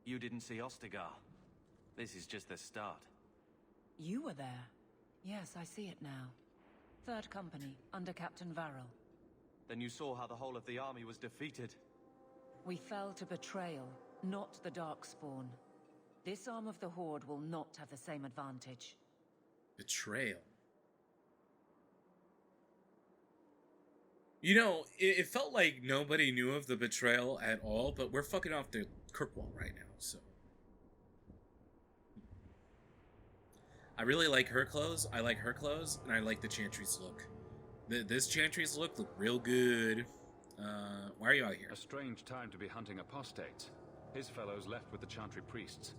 You didn't see Ostagar. This is just the start. You were there. Yes, I see it now. Third Company, under Captain Varrel. Then you saw how the whole of the army was defeated. We fell to betrayal, not the Darkspawn. This arm of the Horde will not have the same advantage. Betrayal. You know, it felt like nobody knew of the betrayal at all, but we're fucking off the Kirkwall right now, so. I really like her clothes, and I like the Chantry's look. This Chantry's look real good. Why are you out here? A strange time to be hunting apostates. His fellows left with the Chantry priests.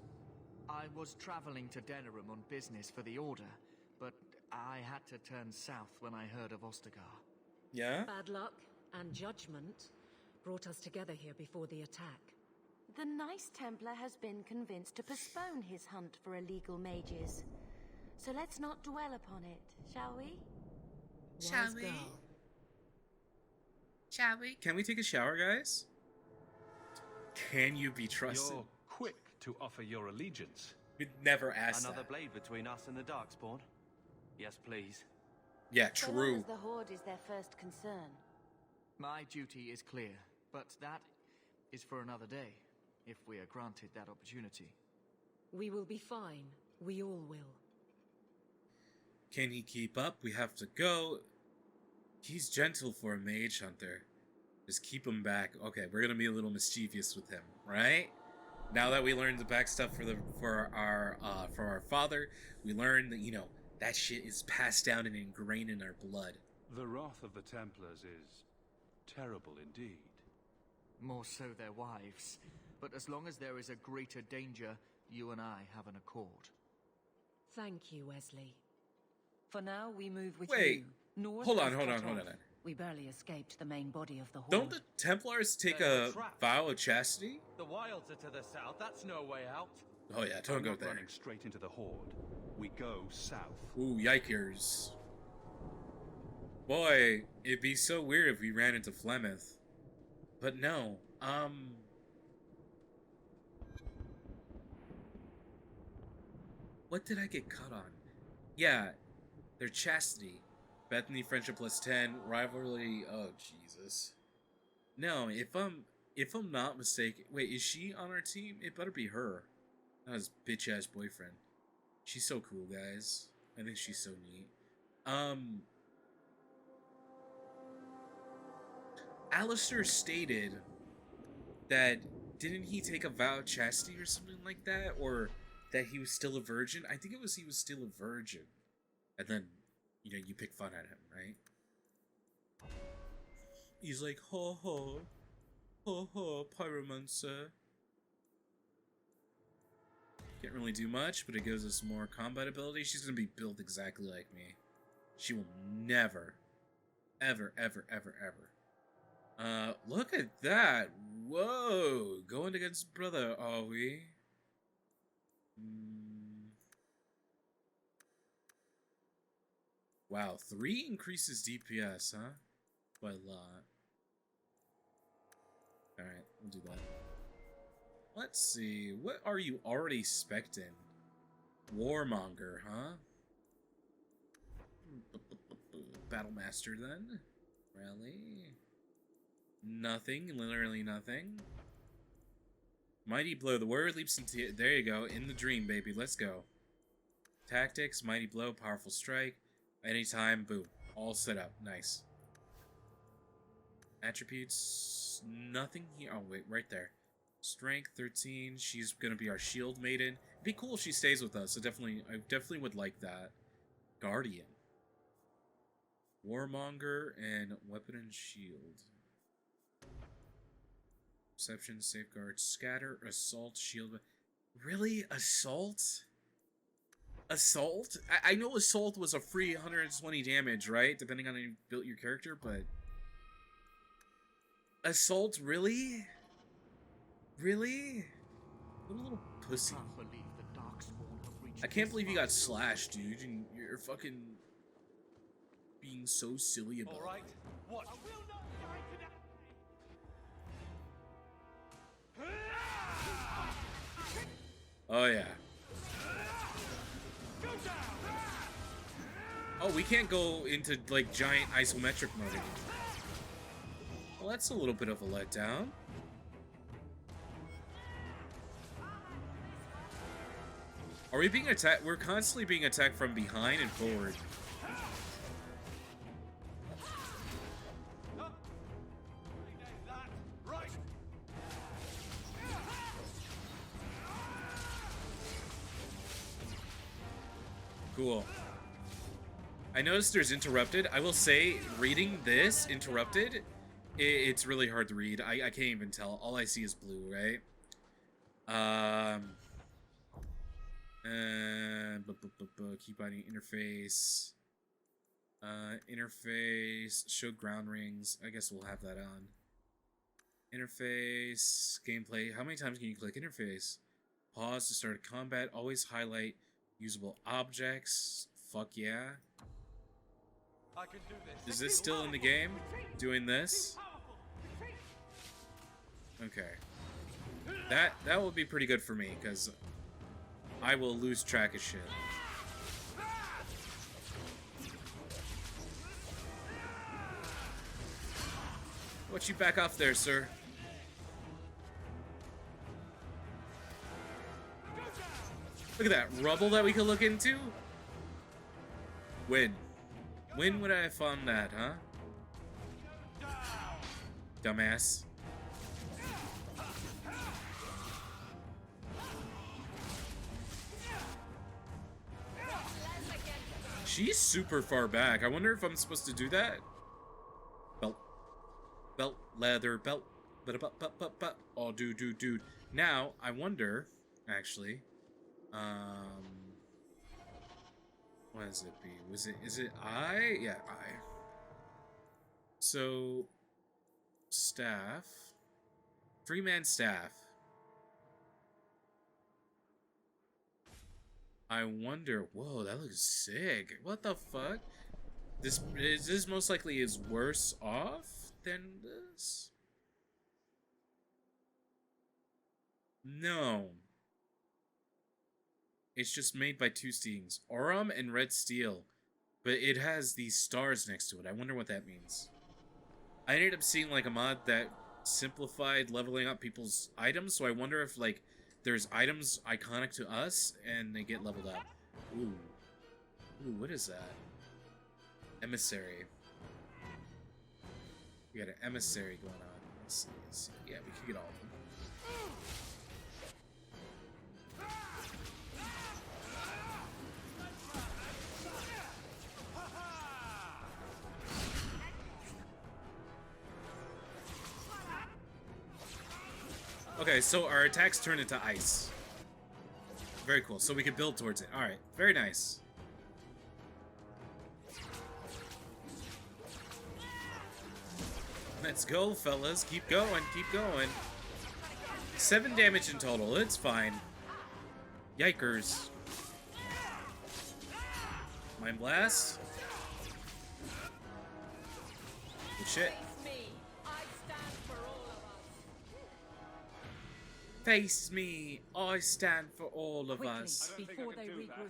I was traveling to Denerim on business for the Order, but I had to turn south when I heard of Ostagar. Yeah? Bad luck and judgment brought us together here before the attack. The nice Templar has been convinced to postpone his hunt for illegal mages. So let's not dwell upon it, shall we? Wise girl. Shall we? Can we take a shower, guys? Can you be trusted? You're quick to offer your allegiance. We'd never ask Another that. blade between us and the Darkspawn? Yes, please. Yeah, So long true. as the Horde is their first concern. My duty is clear, but that is for another day, if we are granted that opportunity. We will be fine. We all will. Can he keep up? We have to go. He's gentle for a mage hunter. Just keep him back. Okay, we're gonna be a little mischievous with him, right? Now that we learned the back stuff for our father, we learned that, you know, that shit is passed down and ingrained in our blood. The wrath of the Templars is terrible indeed. More so their wives. But as long as there is a greater danger, you and I have an accord. Thank you, Wesley. For now, we move with Wait, you. North hold is on. cut off. We barely escaped the main body of the Horde. Don't the Templars take There's a a trap. vow of chastity? The wilds are to the south. That's no way out. Oh yeah, don't I'm go not there. running straight into the Horde. We go south. Ooh, yikers. Boy, it'd be so weird if we ran into Flemeth. But no, what did I get cut on? Yeah, their chastity. Bethany, friendship plus 10, rivalry, oh Jesus. No, if I'm not mistaken, wait, is she on our team? It better be her. Not his bitch-ass boyfriend. She's so cool, guys. I think she's so neat. Alistair stated that didn't he take a vow of chastity or something like that? Or that he was still a virgin? I think it was he was still a virgin. And then, you know, you pick fun at him, right? He's like, ho ho, ho ho, pyromancer. Can't really do much, but it gives us more combat ability. She's gonna be built exactly like me. She will never, ever, ever, ever, ever. Look at that. Whoa, going against brother, are we? Wow, 3 increases DPS, huh? By a lot. Alright, we'll do that. Let's see, what are you already specting? Warmonger, huh? Battlemaster then? Rally? Nothing, literally nothing. Mighty Blow, the warrior leaps into... There you go, in the dream, baby, let's go. Tactics, Mighty Blow, Powerful Strike. Anytime, boom. All set up, nice. Attributes, nothing here. Oh, wait, right there. Strength 13. She's gonna be our shield maiden. It'd be cool if she stays with us. So I definitely would like that. Guardian, Warmonger, and weapon and shield. Perception, safeguard, scatter, assault, shield. Really, assault? Assault? I know assault was a free 120 damage, right? Depending on how you built your character, but assault, really? Really? What a little pussy. Can't believe the Darkspawn have reached I can't this believe you far. got slashed, dude, and you're fucking being so silly about All right. it. What? Oh, yeah. Oh, we can't go into, like, giant isometric mode anymore. Well, that's a little bit of a letdown. Are we being attacked? We're constantly being attacked from behind and forward. Cool. I noticed there's interrupted. I will say, reading this interrupted, it's really hard to read. I can't even tell. All I see is blue, right? Keep finding interface. Interface. Show ground rings. I guess we'll have that on. Interface. Gameplay. How many times can you click interface? Pause to start combat. Always highlight usable objects. Fuck yeah. I can do this. Is this still in the game? Doing this? Okay. That will be pretty good for me, because I will lose track of shit. What you back off there, sir? Look at that rubble that we could look into. When would I have found that, huh? Dumbass. She's super far back. I wonder if I'm supposed to do that. Belt, leather, belt, belt. Oh, dude. Now, I wonder, actually, what does it be? Is it I? Yeah, I. So, staff. 3-man staff. I wonder, whoa, that looks sick. What the fuck? This most likely is worse off than this? No. It's just made by two stings, Aurum and red steel, but it has these stars next to it. I wonder what that means. I ended up seeing like a mod that simplified leveling up people's items, so I wonder if like there's items iconic to us and they get leveled up. Ooh, what is that? Emissary. We got an emissary going on. Let's see. Yeah, we can get all of them. Okay, so our attacks turn into ice. Very cool. So we can build towards it. Alright, very nice. Let's go, fellas. Keep going, keep going. 7 damage in total. It's fine. Yikers. Mind Blast. Good shit. Face me, I stand for all of us. Quickly, before they regroup,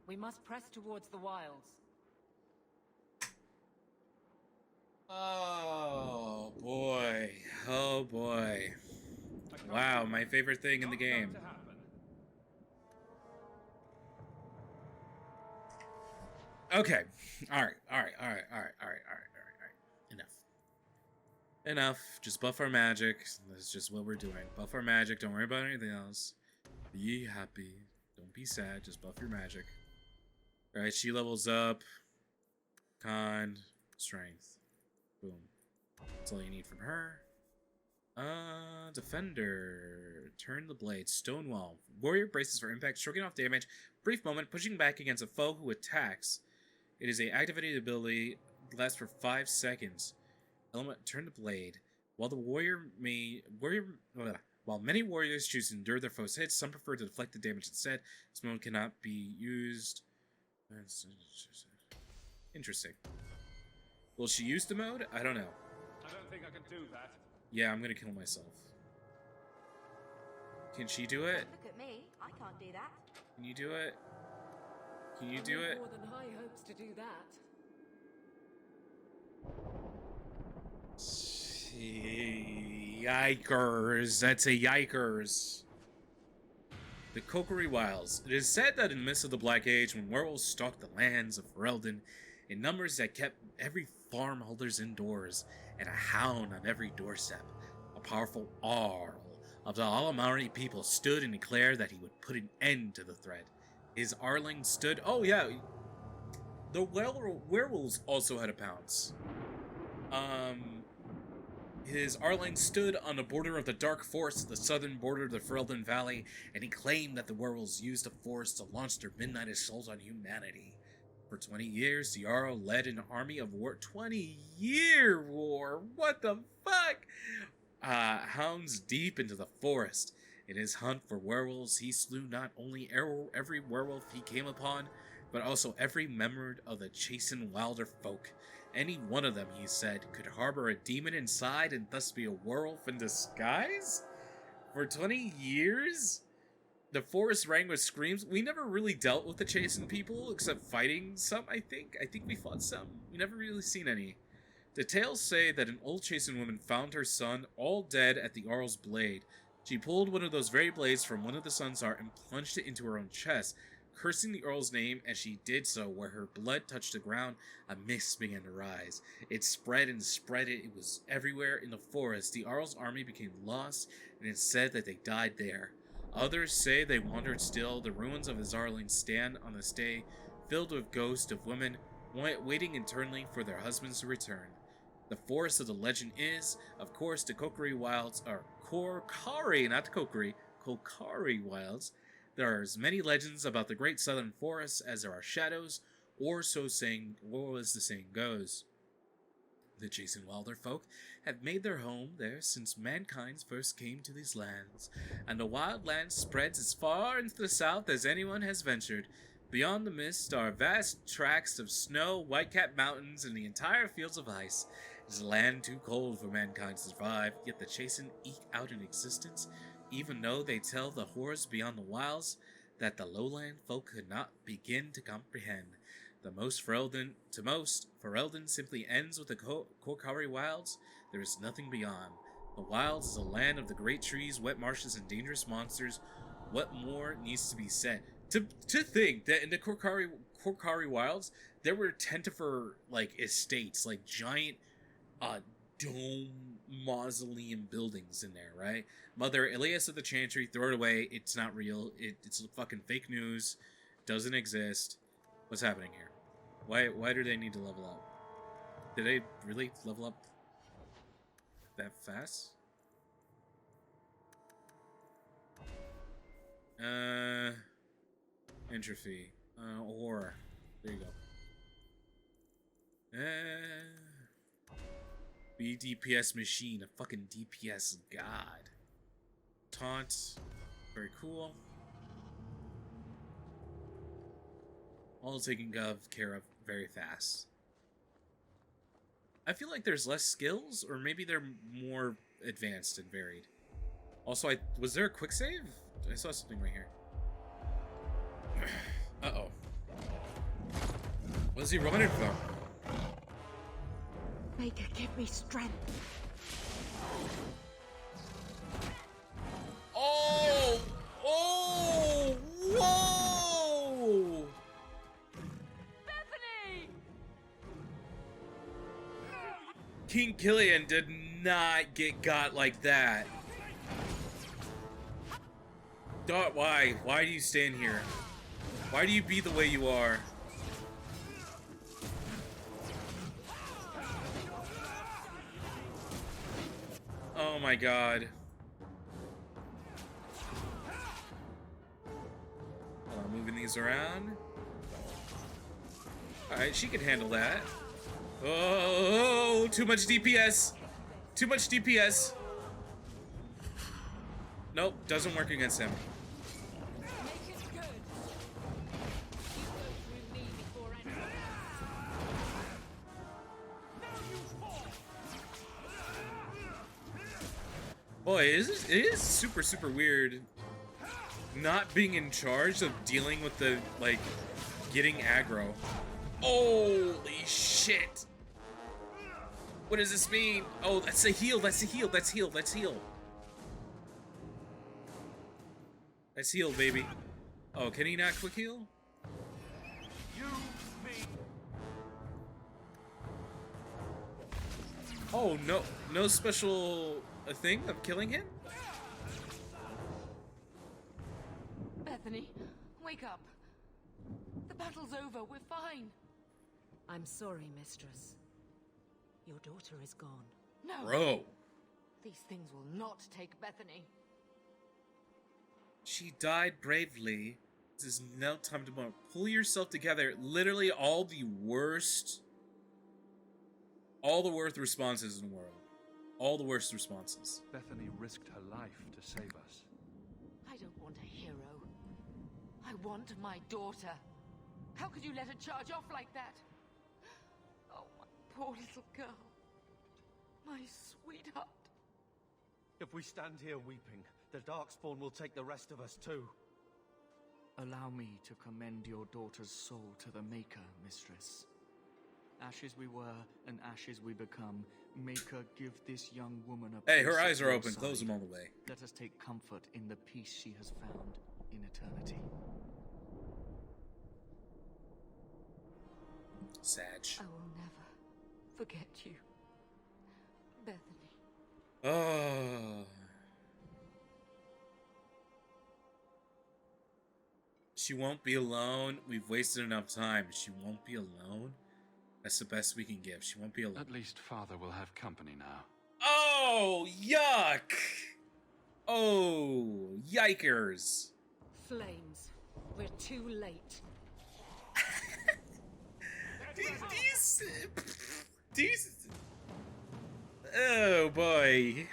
we must press towards the wilds. Oh boy, oh boy. Wow, my favorite thing in the game. Okay, alright. Enough. Just buff our magic. That's just what we're doing. Buff our magic. Don't worry about anything else. Be happy. Don't be sad. Just buff your magic. Alright, she levels up. Con. Strength. Boom. That's all you need from her. Defender. Turn the blade. Stonewall. Warrior braces for impact, stroking off damage. Brief moment, pushing back against a foe who attacks. It is a activated ability. Lasts for 5 seconds. Element, turn the blade. While many warriors choose to endure their foes' hits, some prefer to deflect the damage instead. This mode cannot be used. Interesting. Will she use the mode? I don't know. I don't think I can do that. Yeah, I'm gonna kill myself. Can she do it? Look at me. I can't do that. Can you do it? Can you do it? More than high hopes to do that. Yikers. That's a yikers. The Kokiri Wilds. It is said that in the midst of the Black Age, when werewolves stalked the lands of Ferelden in numbers that kept every farm holders indoors and a hound on every doorstep, a powerful Arl of the Alamari people stood and declared that he would put an end to the threat. His Arling stood... Oh yeah, the werewolves also had a pounce. His Arling stood on the border of the Dark Forest, the southern border of the Ferelden Valley, and he claimed that the werewolves used the forest to launch their midnight assault on humanity. For 20 years, the Jarl led an army of war. 20-year war? What the fuck? Hounds deep into the forest. In his hunt for werewolves, he slew not only every werewolf he came upon, but also every member of the chastened wilder folk. Any one of them, he said, could harbor a demon inside and thus be a werewolf in disguise? For 20 years? The forest rang with screams. We never really dealt with the chastened people, except fighting some, I think. I think we fought some. We never really seen any. The tales say that an old chastened woman found her son all dead at the Jarl's blade. She pulled one of those very blades from one of the son's art and plunged it into her own chest, cursing the Earl's name as she did so. Where her blood touched the ground, a mist began to rise. It spread and spread. It was everywhere in the forest. The Earl's army became lost, and it said that they died there. Others say they wandered still. The ruins of his Arling stand on this day, filled with ghosts of women waiting eternally for their husbands to return. The forest of the legend is, of course, the Kokiri Wilds, or Korkari, not the Kokiri, Kokari Wilds. There are as many legends about the great southern forest as there are shadows, or as the saying goes. The chastened wilder folk have made their home there since mankind first came to these lands, and the wild land spreads as far into the south as anyone has ventured. Beyond the mist are vast tracts of snow, white-capped mountains, and the entire fields of ice. It is a land too cold for mankind to survive, yet the chastened eke out an existence, even though they tell the horrors beyond the wilds that the lowland folk could not begin to comprehend. To most, Ferelden simply ends with the Korkari Wilds. There is nothing beyond. The wilds is a land of the great trees, wet marshes, and dangerous monsters. What more needs to be said? To think that in the Korkari Wilds, there were tentifer estates, like giant dome mausoleum buildings in there, right? Mother Elias of the Chantry, throw it away. It's not real. It's fucking fake news. Doesn't exist. What's happening here? Why do they need to level up? Did they really level up that fast? Entropy. Horror. There you go. Be DPS machine, a fucking DPS god. Taunt. Very cool. All taken care of very fast. I feel like there's less skills, or maybe they're more advanced and varied. Also, was there a quick save? I saw something right here. Uh-oh. What is he running from? Maker, give me strength. Oh! Oh! Whoa! Bethany! King Killian did not get got like that. Dot, why? Why do you stand here? Why do you be the way you are? Oh my god. Moving these around. Alright, she can handle that. Oh, too much DPS. Too much DPS. Nope, doesn't work against him. Boy, it is super, super weird not being in charge of dealing with the, getting aggro. Holy shit! What does this mean? Oh, that's a heal, that's a heal, let's heal, let's heal. Let's heal, baby. Oh, can he not quick heal? You, me. Oh, no. No special thing of killing him? Bethany, wake up. The battle's over. We're fine. I'm sorry, mistress. Your daughter is gone. No. Bro. These things will not take Bethany. She died bravely. This is no time to pull yourself together. Literally all the worst responses in the world. All the worst responses. Bethany risked her life to save us. I don't want a hero. I want my daughter. How could you let her charge off like that? Oh, my poor little girl. My sweetheart. If we stand here weeping, the Darkspawn will take the rest of us too. Allow me to commend your daughter's soul to the Maker, mistress. Ashes we were, and ashes we become. Maker, give this young woman a Hey, place her at eyes are your open. side. Close them all the way. Let us take comfort in the peace she has found in eternity. Sag. I will never forget you, Bethany. Oh. She won't be alone. We've wasted enough time. She won't be alone. That's the best we can give. She won't be alone. At least Father will have company now. Oh, yuck! Oh, yikers. Flames. We're too late. These... Oh, boy.